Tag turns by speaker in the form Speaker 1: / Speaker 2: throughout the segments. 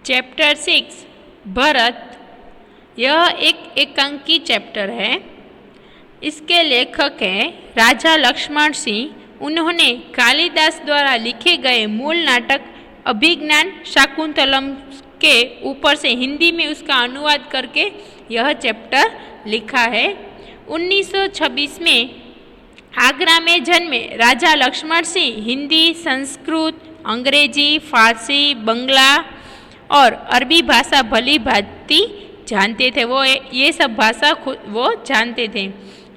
Speaker 1: Chapter 6 Bharat. यह एक एकांकी चैप्टर है। इसके लेखक हैं राजा लक्ष्मण सिंह। उन्होंने कालिदास द्वारा लिखे गए मूल नाटक अभिज्ञान शाकुंतलम के ऊपर से हिंदी में उसका अनुवाद करके यह चैप्टर लिखा है। 1926 में आगरा में जन्मे राजा लक्ष्मण सिंह हिंदी, संस्कृत, अंग्रेजी, फारसी, बंगला और अरबी भाषा भली भांति जानते थे। वो ये सब भाषा वो जानते थे।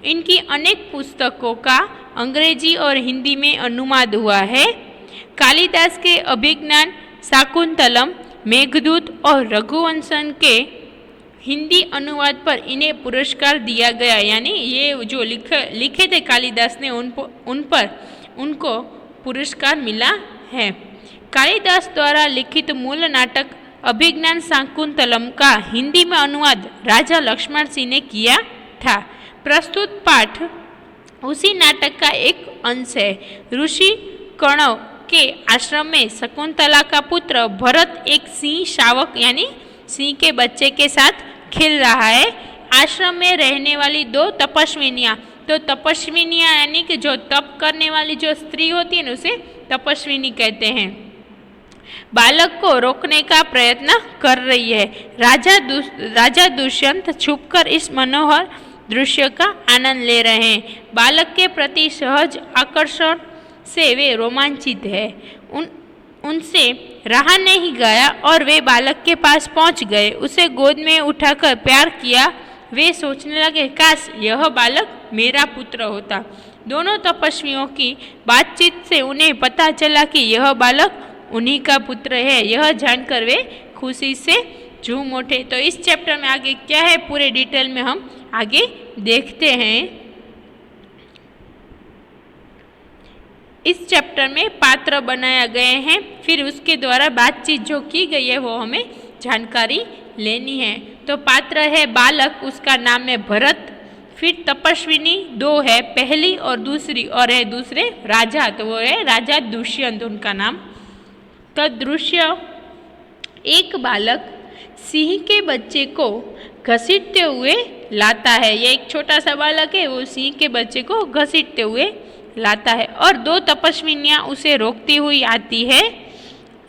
Speaker 1: इनकी अनेक पुस्तकों का अंग्रेजी और हिंदी में अनुवाद हुआ है। कालिदास के अभिज्ञान शाकुंतलम, मेघदूत और रघुवंशन के हिंदी अनुवाद पर इन्हें पुरस्कार दिया गया। यानी ये जो लिखे थे कालिदास ने उन पर उनको पुरस्कार मिला है। कालिदास द्वारा लिखित मूल नाटक अभिज्ञान शाकुंतलम का हिंदी में अनुवाद राजा लक्ष्मण सिंह ने किया था। प्रस्तुत पाठ उसी नाटक का एक अंश है। ऋषि कण्व के आश्रम में शकुंतला का पुत्र भरत एक सिंह शावक यानी सिंह के बच्चे के साथ खेल रहा है। आश्रम में रहने वाली दो तपस्विनियाँ, तो तपस्विनियाँ यानी कि जो तप करने वाली जो स्त्री होती है ना उसे तपस्विनी कहते हैं, बालक को रोकने का प्रयत्न कर रही है। राजा दुष्यंत छुपकर इस मनोहर दृश्य का आनंद ले रहे हैं। बालक के प्रति सहज आकर्षण से वे रोमांचित है। उनसे रहा नहीं गया और वे बालक के पास पहुंच गए। उसे गोद में उठाकर प्यार किया। वे सोचने लगे काश यह बालक मेरा पुत्र होता। दोनों तपस्वियों की बातचीत से उन्हें पता चला कि यह बालक उन्हीं का पुत्र है। यह जानकर वे खुशी से झूम उठे। तो इस चैप्टर में आगे क्या है पूरे डिटेल में हम आगे देखते हैं। इस चैप्टर में पात्र बनाया गए हैं, फिर उसके द्वारा बातचीत जो की गई है वो हमें जानकारी लेनी है। तो पात्र है बालक, उसका नाम है भरत। फिर तपस्विनी दो है, पहली और दूसरी, और है दूसरे राजा, तो वो है राजा दुष्यंत उनका नाम। तो दृश्य एक बालक सिंह के बच्चे को घसीटते हुए लाता है। ये एक छोटा सा बालक है, वो सिंह के बच्चे को घसीटते हुए लाता है और दो तपस्विनियाँ उसे रोकती हुई आती है।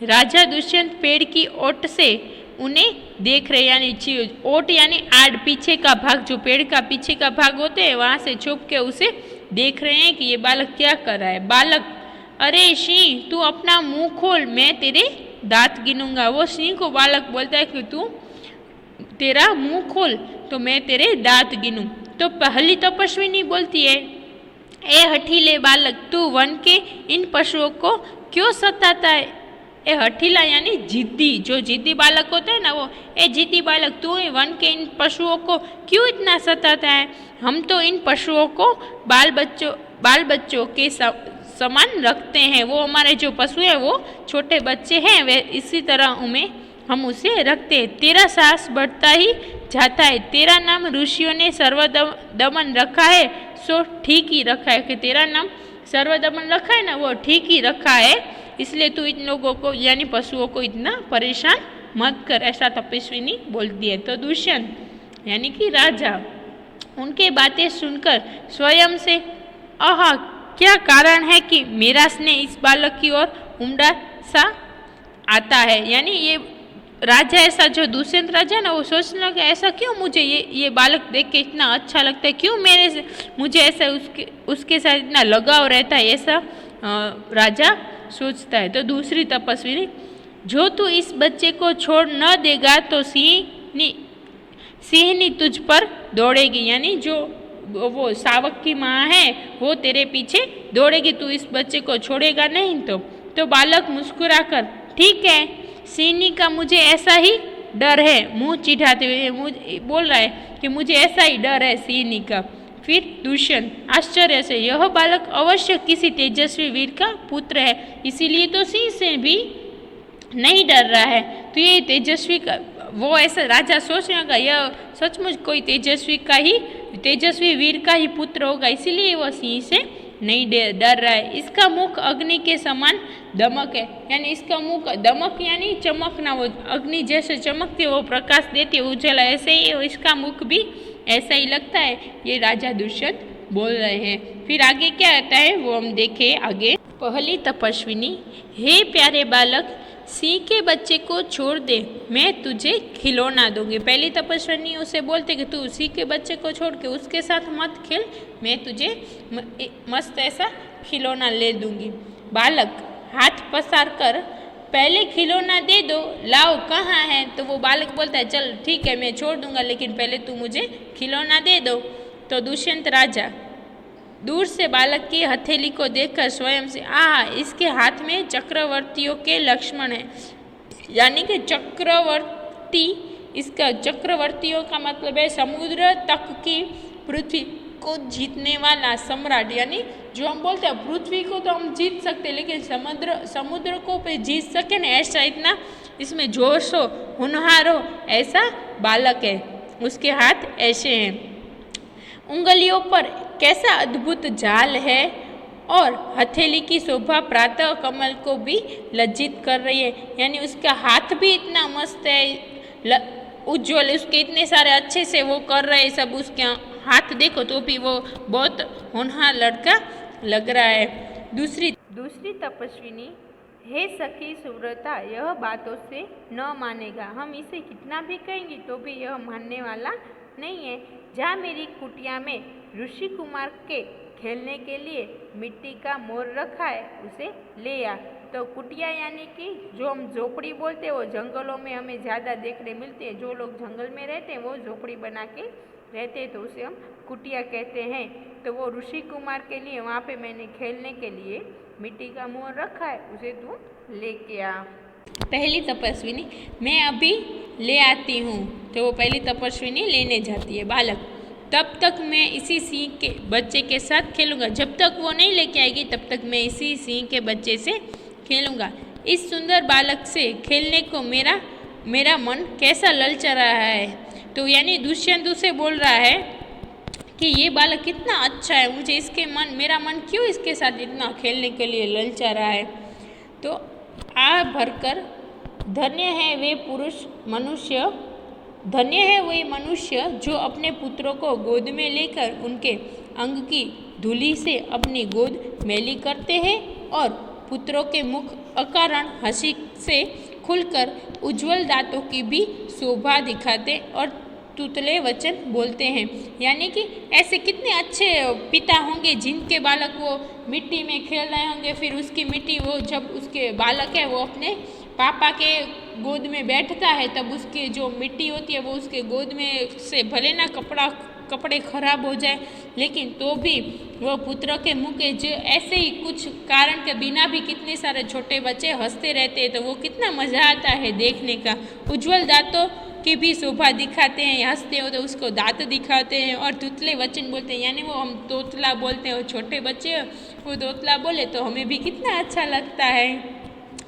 Speaker 1: राजा दुष्यंत पेड़ की ओट से उन्हें देख रहे, यानी ओट यानी आड़, पीछे का भाग, जो पेड़ का पीछे का भाग होते हैं वहाँ से छुप के उसे देख रहे हैं कि ये बालक क्या कर रहा है। बालक, अरे सिंह तू अपना मुंह खोल, मैं तेरे दांत गिनूंगा। वो सिंह को बालक बोलता है कि तू तेरा मुंह खोल तो मैं तेरे दांत गिनूं। तो पहली तपस्विनी बोलती है, ए हठीले बालक, तू वन के इन पशुओं को क्यों सताता है। ए हठीला यानी जिद्दी, जो जिद्दी बालक होता है ना वो, ए जिद्दी बालक तू वन के इन पशुओं को क्यों इतना सताता है। हम तो इन पशुओं को बाल बच्चों के समान रखते हैं। वो हमारे जो पशु हैं वो छोटे बच्चे हैं, वे इसी तरह हम उसे रखते हैं। तेरा साहस बढ़ता ही जाता है। तेरा नाम ऋषियों ने सर्वदमन रखा है, सो ठीक ही रखा है। कि तेरा नाम सर्वदमन रखा है ना, वो ठीक ही रखा है, इसलिए तू इन लोगों को यानी पशुओं को इतना परेशान मत कर, ऐसा तपस्विनी बोलती है। तो दुष्यंत यानी कि राजा उनके बातें सुनकर स्वयं से आहा क्या कारण है कि मेरा स्नेह इस बालक की ओर उमड़ा सा आता है। यानी ये राजा ऐसा जो दुष्यंत राजा ना वो सोचने लगा ऐसा क्यों मुझे ये बालक देख के इतना अच्छा लगता है, क्यों मुझे ऐसा उसके साथ इतना लगाव रहता है, ऐसा राजा सोचता है। तो दूसरी तपस्वी, जो तू इस बच्चे को छोड़ न देगा तो सिंहनी तुझ पर दौड़ेगी। यानी जो वो शावक की माँ है वो तेरे पीछे दौड़ेगी, तू इस बच्चे को छोड़ेगा नहीं तो बालक मुस्कुराकर, ठीक है सिंहनी का मुझे ऐसा ही डर है, मुंह चिढ़ाते हुए बोल रहा है कि मुझे ऐसा ही डर है सिंहनी का। फिर दुष्यंत आश्चर्य से, यह बालक अवश्य किसी तेजस्वी वीर का पुत्र है, इसीलिए तो सिंह से भी नहीं डर रहा है। तो ये तेजस्वी का, वो ऐसा राजा सोचने लगा यह सचमुच कोई तेजस्वी वीर का ही पुत्र होगा, इसीलिए वह सिंह से नहीं डर रहा है। इसका मुख अग्नि के समान दमक है, यानी इसका मुख दमक यानी चमकना, वो अग्नि जैसे चमकती है, वो प्रकाश देती है उज्ज्वला, ऐसे ही इसका मुख भी ऐसा ही लगता है। ये राजा दुष्यंत बोल रहे हैं। फिर आगे क्या आता है वो हम देखें आगे। पहली तपस्विनी, हे प्यारे बालक, सिंह के बच्चे को छोड़ दे, मैं तुझे खिलौना दूंगी। पहली तपस्विनी उसे बोलते कि तू सिंह के बच्चे को छोड़ के उसके साथ मत खेल, मैं तुझे मस्त ऐसा खिलौना ले दूंगी। बालक हाथ पसार कर पहले खिलौना दे दो, लाओ कहाँ है। तो वो बालक बोलता है चल ठीक है मैं छोड़ दूंगा, लेकिन पहले तू मुझे खिलौना दे दो। तो दुष्यंत राजा दूर से बालक की हथेली को देखकर स्वयं से इसके हाथ में चक्रवर्तियों के लक्ष्मण है, यानी कि चक्रवर्ती, इसका चक्रवर्तियों का मतलब है समुद्र तक की पृथ्वी को जीतने वाला सम्राट, यानी जो हम बोलते हैं पृथ्वी को तो हम जीत सकते लेकिन समुद्र को पे जीत सके ना, ऐसा इतना इसमें जोश हो, होनहार हो, ऐसा बालक है। उसके हाथ ऐसे हैं, उंगलियों पर कैसा अद्भुत जाल है और हथेली की शोभा प्रातः कमल को भी लज्जित कर रही है, यानी उसका हाथ भी इतना मस्त है, उज्ज्वल, उसके इतने सारे अच्छे से वो कर रहे हैं सब, उसके हाथ देखो तो भी वो बहुत होनहार लड़का लग रहा है। दूसरी तपस्विनी, हे सखी सुव्रता, यह बातों से न मानेगा, हम इसे कितना भी कहेंगे तो भी यह मानने वाला नहीं है। जहाँ मेरी कुटिया में ऋषि कुमार के खेलने के लिए मिट्टी का मोर रखा है उसे ले आ। तो कुटिया यानी कि जो हम झोपड़ी बोलते हैं, वो जंगलों में हमें ज़्यादा देखने मिलते हैं। जो लोग जंगल में रहते हैं वो झोपड़ी बना के रहते हैं, तो उसे हम कुटिया कहते हैं। तो वो ऋषि कुमार के लिए वहाँ पे मैंने खेलने के लिए मिट्टी का मोर रखा है, उसे तू लेके आ। पहली तपस्विनी, मैं अभी ले आती हूँ। तो वो पहली तपस्विनी लेने जाती है। बालक, तब तक मैं इसी सिंह के बच्चे के साथ खेलूँगा, जब तक वो नहीं लेके आएगी तब तक मैं इसी सिंह के बच्चे से खेलूँगा। इस सुंदर बालक से खेलने को मेरा मन कैसा ललचा रहा है। तो यानी दुष्यंत उसे बोल रहा है कि ये बालक कितना अच्छा है, मुझे मेरा मन क्यों इसके साथ इतना खेलने के लिए ललचा रहा है। तो आ भरकर धन्य है वे मनुष्य जो अपने पुत्रों को गोद में लेकर उनके अंग की धूलि से अपनी गोद मैली करते हैं और पुत्रों के मुख अकारण हंसी से खुलकर उज्जवल दांतों की भी शोभा दिखाते और तुतले वचन बोलते हैं। यानी कि ऐसे कितने अच्छे पिता होंगे जिनके बालक वो मिट्टी में खेल रहे होंगे, फिर उसकी मिट्टी वो जब उसके बालक है वो अपने पापा के गोद में बैठता है तब उसकी जो मिट्टी होती है वो उसके गोद में से भले ना कपड़े खराब हो जाए, लेकिन तो भी वो पुत्र के मुँह के जो ऐसे ही कुछ कारण के बिना भी कितने सारे छोटे बच्चे हंसते रहते हैं, तो वो कितना मज़ा आता है देखने का। उज्जवल दांतों की भी शोभा दिखाते हैं, हंसते हो तो उसको दांत दिखाते हैं और तुतले वचन बोलते हैं, यानी वो हम तोतला बोलते हैं, वो छोटे बच्चे वो तोतला बोले तो हमें भी कितना अच्छा लगता है।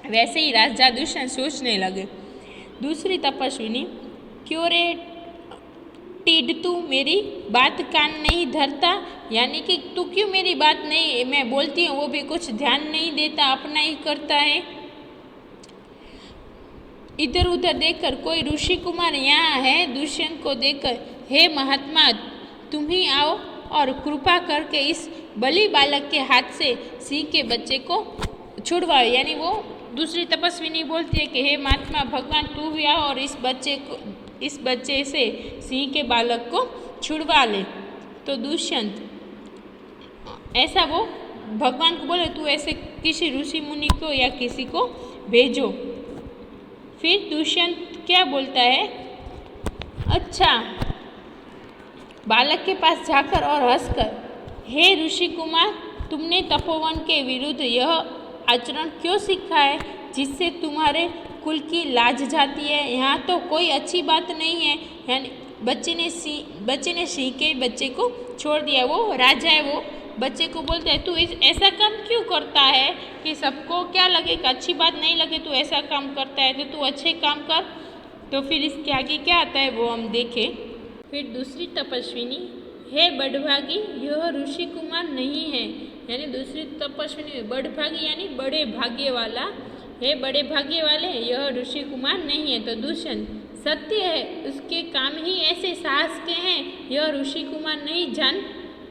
Speaker 1: वैसे ही राजा दुष्यंत सोचने लगे। दूसरी तपस्विनी, क्यों रे टीड तू मेरी बात कान नहीं धरता, यानी कि तू क्यों मेरी बात नहीं, मैं बोलती हूँ वो भी कुछ ध्यान नहीं देता, अपना ही करता है। इधर उधर देखकर कोई ऋषि कुमार यहाँ है। दुष्यंत को देखकर, हे महात्मा तुम ही आओ और कृपा करके इस बलि बालक के हाथ से सिंह के बच्चे को छुड़वाओ। यानी वो दूसरी तपस्विनी बोलती है कि हे महात्मा भगवान तू भी आओ और इस बच्चे से सिंह के बालक को छुड़वा ले। तो दुष्यंत ऐसा वो भगवान को बोले तू ऐसे किसी ऋषि मुनि को या किसी को भेजो। फिर दुष्यंत क्या बोलता है, अच्छा बालक के पास जाकर और हंसकर, हे ऋषि कुमार तुमने तपोवन के विरुद्ध यह आचरण क्यों सीखा है जिससे तुम्हारे कुल की लाज जाती है। यहाँ तो कोई अच्छी बात नहीं है। यानी बच्चे ने सिंह के बच्चे को छोड़ दिया। वो राजा है, वो बच्चे को बोलता है तू ऐसा काम क्यों करता है कि सबको क्या लगे कि अच्छी बात नहीं लगे तू ऐसा काम करता है, तो तू अच्छे काम कर। तो फिर इसके आगे क्या आता है वो हम देखें। फिर दूसरी तपस्विनी, हे बड़भागी यह ऋषि कुमार नहीं है, यानी दूसरी तपस्विनी बड़भागी यानी बड़े भाग्य वाला है, बड़े भाग्य वाले यह ऋषि कुमार नहीं है। तो दुष्यंत सत्य है, उसके काम ही ऐसे साहस के हैं, यह ऋषि कुमार नहीं जान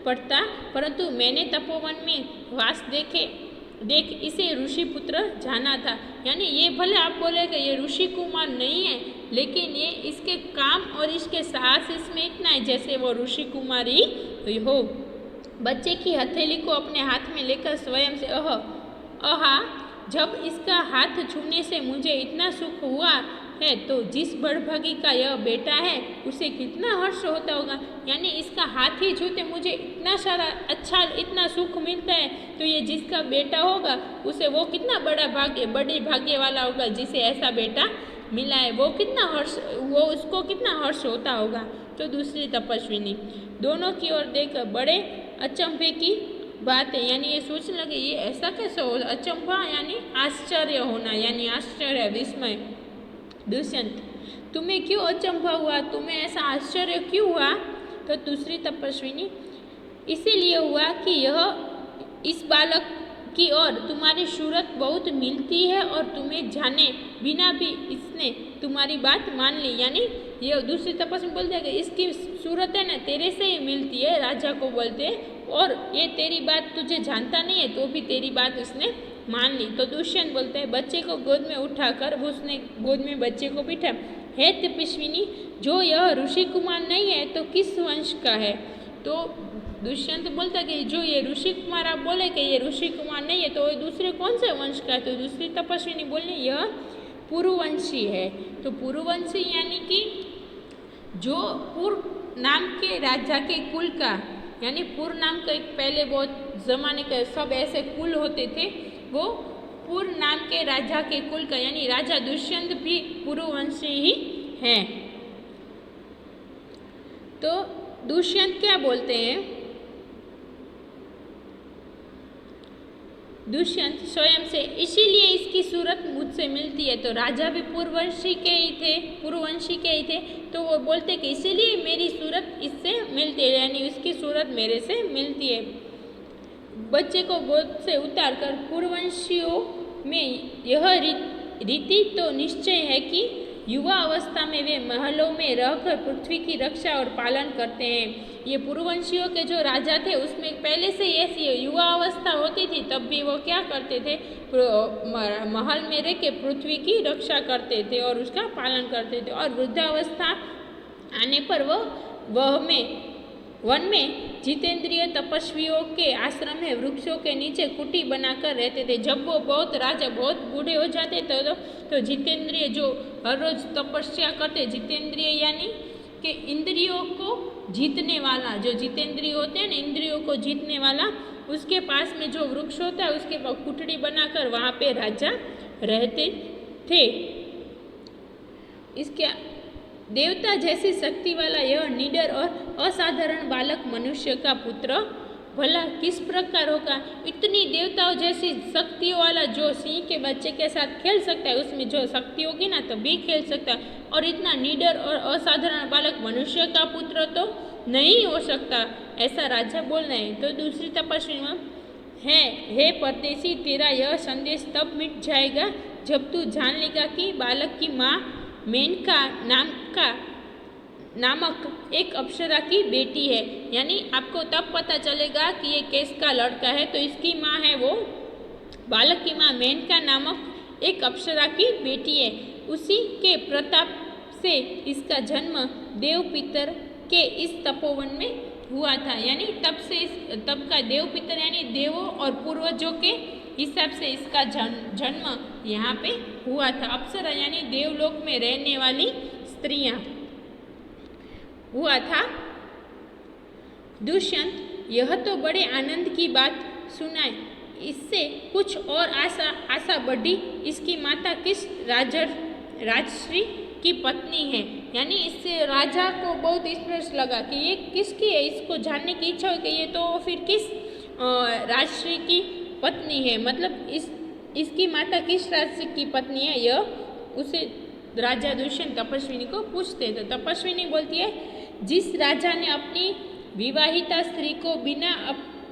Speaker 1: पड़ता, परंतु मैंने तपोवन में वास देख इसे ऋषि पुत्र जाना था। यानी ये भले आप बोले कि ये ऋषि कुमार नहीं है, लेकिन ये इसके काम और इसके साहस इसमें इतना है जैसे वो ऋषि कुमार ही हो। बच्चे की हथेली को अपने हाथ में लेकर स्वयं से आहा, जब इसका हाथ छूने से मुझे इतना सुख हुआ है तो जिस बड़भागी का यह बेटा है उसे कितना हर्ष होता होगा। यानी इसका हाथ ही छूते मुझे इतना सारा अच्छा इतना सुख मिलता है, तो ये जिसका बेटा होगा उसे वो कितना बड़े भाग्य वाला होगा जिसे ऐसा बेटा मिला है, वो उसको कितना हर्ष होता होगा। तो दूसरी तपस्विनी दोनों की ओर देख बड़े अचंभे की बात है, यानी ये सोचने लगे ये ऐसा कैसे हो, अचंभा यानी आश्चर्य होना, यानी आश्चर्य विस्मय। दुष्यंत तुम्हें क्यों अचंभा हुआ, तुम्हें ऐसा आश्चर्य क्यों हुआ। तो दूसरी तपस्विनी इसीलिए हुआ कि यह इस बालक की ओर तुम्हारी सूरत बहुत मिलती है और तुम्हें जाने बिना भी इसने तुम्हारी बात मान ली। यानी ये दूसरी तपस्विनी बोलते हैं कि इसकी सूरत है ना तेरे से ही मिलती है, राजा को बोलते हैं, और ये तेरी बात तुझे जानता नहीं है तो भी तेरी बात उसने मान ली। तो दुष्यंत बोलते हैं बच्चे को गोद में उठाकर उसने गोद में बच्चे को बिठा, हे तपस्विनी जो यह ऋषि कुमार नहीं है तो किस वंश का है। तो दुष्यंत बोलता कि जो ये ऋषि कुमार आप बोले कि ये ऋषि कुमार नहीं है तो दूसरे कौन से वंश का है। तो दूसरी तपस्विनी बोलने यह पुरुवंशी है। तो पुरुवंशी यानी कि जो पूर्व नाम के राजा के कुल का, यानी पूर्व नाम का एक पहले बहुत जमाने के सब ऐसे कुल होते थे, वो पूर्व नाम के राजा के कुल का, यानी राजा दुष्यंत भी पुरुवंशी ही हैं। तो दुष्यंत क्या बोलते हैं, दुष्यंत स्वयं से इसीलिए इसकी सूरत मुझसे मिलती है। तो राजा भी पुरुवंशी के ही थे, तो वो बोलते कि इसीलिए मेरी सूरत इससे मिलती है, यानी उसकी सूरत मेरे से मिलती है। बच्चे को गोद से उतारकर पुरुवंशियों में यह रीति तो निश्चय है कि युवा अवस्था में वे महलों में रहकर पृथ्वी की रक्षा और पालन करते हैं। ये पुरुवंशियों के जो राजा थे उसमें पहले से ऐसी युवा अवस्था होती थी, तब भी वो क्या करते थे, महल में रह के पृथ्वी की रक्षा करते थे और उसका पालन करते थे। और वृद्धावस्था आने पर वन में जितेंद्रिय तपस्वियों के आश्रम में वृक्षों के नीचे कुटी बनाकर रहते थे। जब वो राजा बहुत बूढ़े हो जाते तो जितेंद्रिय जो हर रोज तपस्या करते, जितेंद्रिय यानी कि इंद्रियों को जीतने वाला, जो जितेंद्रिय होते हैं ना इंद्रियों को जीतने वाला, उसके पास में जो वृक्ष होता है उसके पास कुटड़ी बनाकर वहाँ पे राजा रहते थे। इसके देवता जैसी शक्ति वाला यह निडर और असाधारण बालक मनुष्य का पुत्र भला किस प्रकार होगा। इतनी देवताओं जैसी शक्तियों वाला जो सिंह के बच्चे के साथ खेल सकता है, उसमें जो शक्ति होगी ना तभी खेल सकता है, और इतना निडर और असाधारण बालक मनुष्य का पुत्र तो नहीं हो सकता, ऐसा राजा बोल रहे हैं। तो दूसरी तपस्वी में हे परदेसी, तेरा यह संदेश तब मिट जाएगा जब तू जान लेगा कि बालक की माँ मेनका नामक एक अप्सरा की बेटी है। यानी आपको तब पता चलेगा कि ये किसका लड़का है। तो इसकी माँ है वो बालक की माँ मेनका नामक एक अप्सरा की बेटी है। उसी के प्रताप से इसका जन्म देव पितर के इस तपोवन में हुआ था। यानी तब का देव पितर यानी देवों और पूर्वजों के हिसाब से इसका जन्म यहाँ पे हुआ था। अप्सरा यानी देवलोक में रहने वाली स्त्रियाँ हुआ था। दुष्यंत यह तो बड़े आनंद की बात सुनाए, इससे कुछ और आशा बढ़ी। इसकी माता किस राजश्री की पत्नी है। यानी इससे राजा को बहुत स्पष्ट लगा कि ये किसकी है, इसको जानने की इच्छा हुई कि ये तो फिर किस राजश्री की पत्नी है, मतलब इसकी माता किस राजश्री की पत्नी है, यह उसे राजा दुष्यंत तपस्विनी को पूछते। तो तपस्विनी बोलती है जिस राजा ने अपनी विवाहिता स्त्री को बिना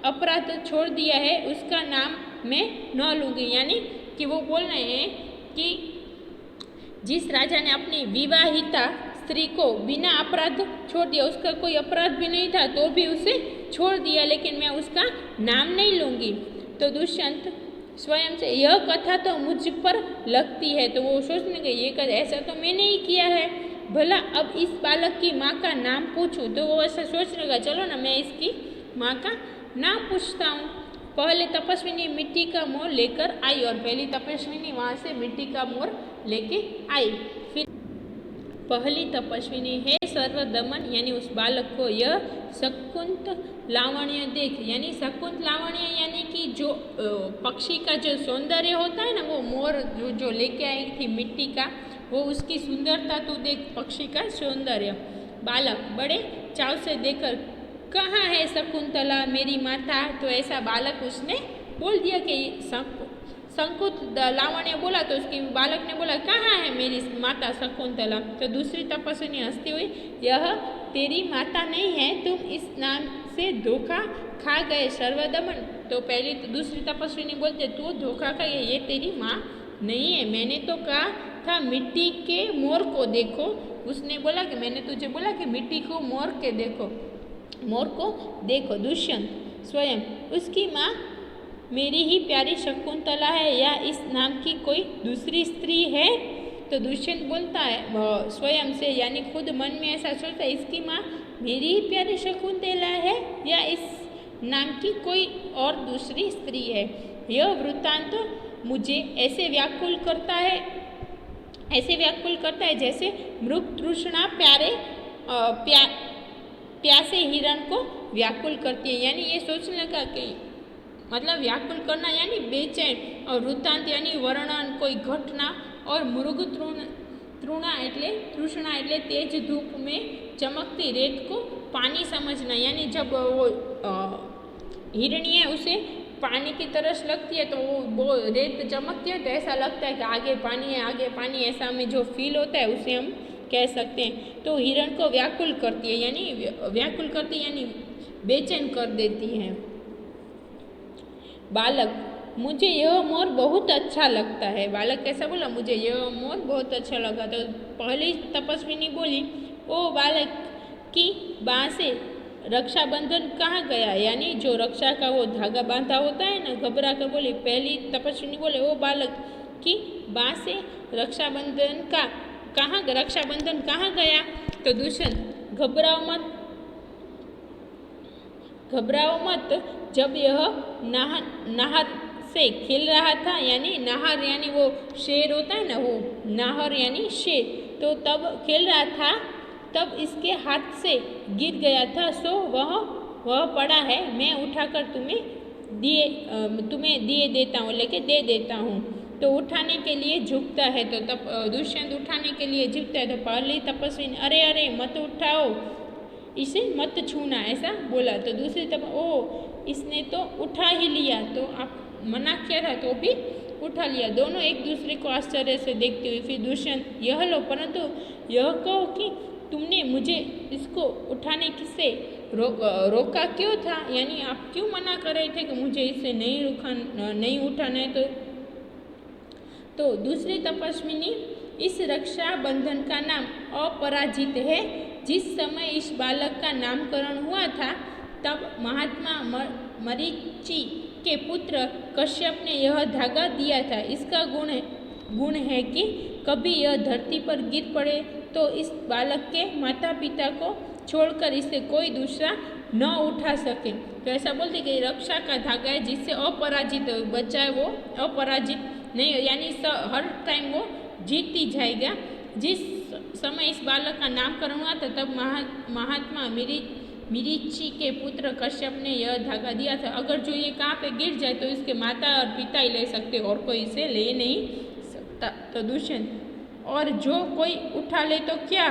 Speaker 1: अपराध छोड़ दिया है उसका नाम मैं न लूँगी। यानी कि वो बोल रहे हैं कि जिस राजा ने अपनी विवाहिता स्त्री को बिना अपराध छोड़ दिया, उसका कोई अपराध भी नहीं था तो भी उसे छोड़ दिया, लेकिन मैं उसका नाम नहीं लूँगी। तो दुष्यंत स्वयं से यह कथा तो मुझ पर लगती है, तो वो सोचने लगे ये ऐसा तो मैंने ही किया है, भला अब इस बालक की माँ का नाम पूछूं। तो वो ऐसा सोचने लगा चलो ना मैं इसकी माँ का नाम पूछता हूँ। पहले तपस्विनी मिट्टी का मोर लेकर आई और पहली तपस्विनी वहाँ से मिट्टी का मोर लेके आई। फिर पहली तपस्विनी है सर्वदमन यानी उस बालक को यह शकुंत लावण्य देख, यानी शकुंत लावण्य यानी कि जो पक्षी का जो सौंदर्य होता है ना, वो मोर जो लेके आई थी मिट्टी का, वो उसकी सुंदरता तो देख, पक्षी का सौंदर्य। बालक बड़े चाव से देखकर कहाँ है शकुंतला मेरी माता, तो ऐसा बालक उसने बोल दिया कि शकुंत लावण्य बोला तो उसकी बालक ने बोला कहाँ है मेरी माता शकुंतला। तो दूसरी तपस्विनी हंसती हुई यह तेरी माता नहीं है, तुम इस नाम से धोखा खा गए सर्वदमन। तो पहली दूसरी तपस्विनी बोलते तू धोखा खा गया, ये तेरी माँ नहीं है, मैंने तो कहा था मिट्टी के मोर को देखो। उसने बोला कि मैंने तुझे बोला कि मिट्टी को मोर को देखो। दुष्यंत स्वयं उसकी माँ मेरी ही प्यारी शकुंतला है या इस नाम की कोई दूसरी स्त्री है। तो दुष्यंत बोलता है स्वयं से, यानी खुद मन में ऐसा सोचता है इसकी माँ मेरी ही प्यारी शकुंतला है या इस नाम की कोई और दूसरी स्त्री है। यह वृत्तांत मुझे ऐसे व्याकुल करता है जैसे मृग तृष्णा प्यासे हिरण को व्याकुल करती है। यानी ये सोचने लगा कि मतलब व्याकुल करना यानी बेचैन, और वृत्तांत यानी वर्णन कोई घटना, और मृग तृष्णा એટલે तेज धूप में चमकती रेत को पानी समझना। यानी जब वो हिरणी है उसे पानी की तरस लगती है तो वो रेत चमकती है तो ऐसा लगता है कि आगे पानी है, ऐसा हमें जो फील होता है उसे हम कह सकते हैं। तो हिरण को व्याकुल करती है, यानी बेचैन कर देती है। बालक मुझे यह मोर बहुत अच्छा लगता है। बालक कैसा बोला, मुझे यह मोर बहुत अच्छा लगा। तो पहली तपस्विनी बोली ओ बालक की बाँ से रक्षाबंधन कहाँ गया, यानी जो रक्षा का वो धागा बांधा होता है ना, घबरा कर बोली। पहली तपस्विनी बोले ओ बालक की बाँ से रक्षाबंधन कहाँ गया। तो दुष्यंत घबराओ मत, जब यह नाहर से खेल रहा था, यानी नाहर यानी वो शेर होता है ना, वो नाहर यानी शेर, तो तब खेल रहा था, तब इसके हाथ से गिर गया था, सो वह पड़ा है, मैं उठाकर तुम्हें लेके दे देता हूँ। तो उठाने के लिए झुकता है, तो तब दुष्यंत उठाने के लिए झुकता है। तो पहली तपस्वी ने अरे मत उठाओ, इसे मत छूना, ऐसा बोला। तो दूसरी इसने तो उठा ही लिया, तो आप मना किया था तो भी उठा लिया। दोनों एक दूसरे को आश्चर्य से देखते हुए फिर दुष्यंत यह लो, परंतु यह कहो कि तुमने मुझे इसको उठाने से रोका क्यों था, यानी आप क्यों मना कर रहे थे कि मुझे इसे नहीं उठाना है। तो दूसरी तपस्विनी इस रक्षा बंधन का नाम अपराजित है। जिस समय इस बालक का नामकरण हुआ था तब महात्मा मरीचि के पुत्र कश्यप ने यह धागा दिया था। इसका गुण है कि कभी यह धरती पर गिर पड़े तो इस बालक के माता पिता को छोड़कर इसे कोई दूसरा न उठा सके। तो ऐसा बोलते कि रक्षा का धागा है जिससे अपराजित बच्चा है, वो अपराजित नहीं, यानी हर टाइम वो जीत ही जाएगा। जिस समय इस बालक का नामकरण हुआ था तब महात्मा मरीचि के पुत्र कश्यप ने यह धागा दिया था। अगर जो ये कहाँ पे गिर जाए तो इसके माता और पिता ही ले सकते, और कोई इसे ले नहीं सकता। तो दुष्यंत और जो कोई उठा ले तो क्या,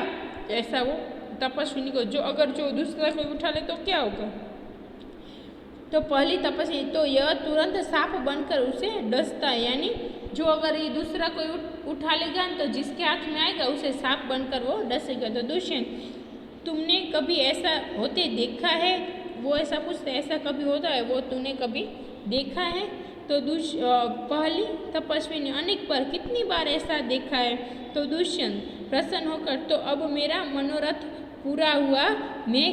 Speaker 1: ऐसा वो तपस्विनी को अगर जो दूसरा कोई उठा ले तो क्या होगा। तो पहली तपस्वी तो यह तुरंत सांप बनकर उसे डसता है, यानी जो अगर ये दूसरा कोई उठा लेगा तो जिसके हाथ में आएगा उसे सांप बनकर वो डसेगा। तो दुष्यंत तुमने कभी ऐसा होते देखा है वो ऐसा पूछते ऐसा कभी होता है, वो तूने कभी देखा है? तो पहली तपस्विनी अनेक बार, कितनी बार ऐसा देखा है? तो दुष्यंत प्रसन्न होकर, तो अब मेरा मनोरथ पूरा हुआ, मैं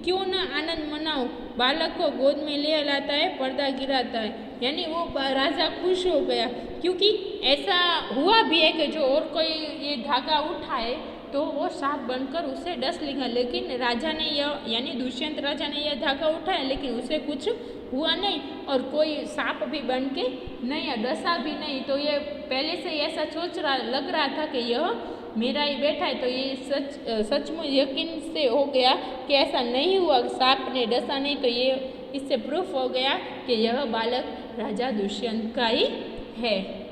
Speaker 1: क्यों ना आनंद मनाऊं? बालक को गोद में ले लाता है, पर्दा गिराता है, यानी वो राजा खुश हो गया, क्योंकि ऐसा हुआ भी है कि जो और कोई ये धागा उठाए तो वो सांप बनकर उसे डस लेगा, लेकिन राजा ने यह यानी दुष्यंत राजा ने यह धागा उठाया, लेकिन उसे कुछ हुआ नहीं और कोई सांप भी बन के नहीं डसा भी नहीं। तो ये पहले से ऐसा लग रहा था कि यह मेरा ही बैठा है, तो ये सचमुच यकीन से हो गया कि ऐसा नहीं हुआ, सांप ने डसा नहीं। तो ये इससे प्रूफ हो गया कि यह बालक राजा दुष्यंत का ही है।